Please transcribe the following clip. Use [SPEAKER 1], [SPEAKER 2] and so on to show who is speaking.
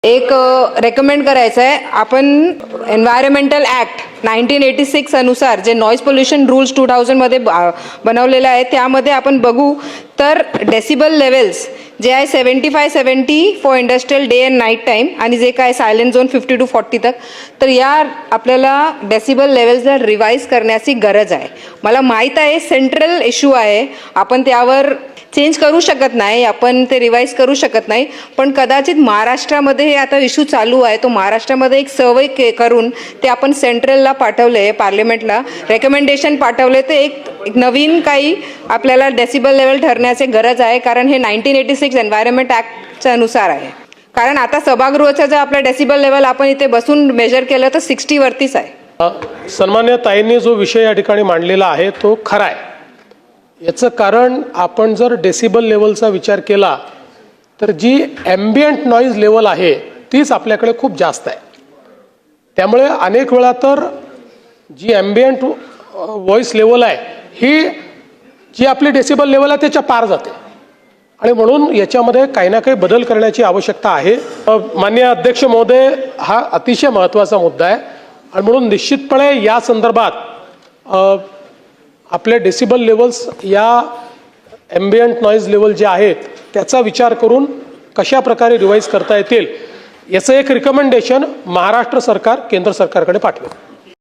[SPEAKER 1] एक रेकमेंड करायचं आहे. आपण एन्व्हायरमेंटल ॲक्ट 1986 अनुसार जे नॉईज पोल्युशन रूल्स 2000 मध्ये बनवलेलं आहे त्यामध्ये आपण बघू तर डेसिबल लेवल्स जे आहे 75-70 for industrial day and night time आणि जे काय सायलेंट झोन 50 to 40 तक. तर या आपल्याला डेसिबल लेवल्सला रिवाईज करण्याची गरज आहे. मला माहीत आहे सेंट्रल इश्यू आहे, आपण त्यावर चेंज करू शकत नाही, आपण ते रिवाईज करू शकत नाही, पण कदाचित महाराष्ट्रामध्ये हे आता इश्यू चालू आहे तो महाराष्ट्रामध्ये एक सर्वे करून ते आपण सेंट्रलला पाठवले, पार्लिमेंटला रेकमेंडेशन पाठवले, ते एक नवीन काही आपल्याला डेसिबल लेवल ठरण्याची गरज आहे. कारण हे 1986 एन्व्हायरमेंट ॲक्टच्या अनुसार आहे. कारण आता सभागृहाचं जर आपलं डेसिबल लेवल आपण इथे बसून मेजर केलं तर 60 वरतीच आहे.
[SPEAKER 2] सन्मान्य ताईंनी जो विषय या ठिकाणी मांडलेला आहे तो खरा आहे. याचं कारण आपण जर डेसिबल लेवलचा विचार केला तर जी ॲम्बियंट नॉईज लेवल आहे तीच आपल्याकडे खूप जास्त आहे. त्यामुळे अनेक वेळा तर जी ॲम्बियंट व्हॉइस लेवल आहे ही जी आपली डेसिबल लेवल आहे त्याच्या पार जाते आणि म्हणून याच्यामध्ये काही ना काही बदल करण्याची आवश्यकता आहे. माननीय अध्यक्ष महोदय, हा अतिशय महत्त्वाचा मुद्दा आहे आणि म्हणून निश्चितपणे या संदर्भात आपले डेसिबल लेवल्स या ॲम्बियंट नॉईज लेवल जे आहेत त्याचा विचार करून कशा प्रकारे रिवाईज करता येतील याचं एक रिकमेंडेशन महाराष्ट्र सरकार केंद्र सरकारकडे पाठवेल.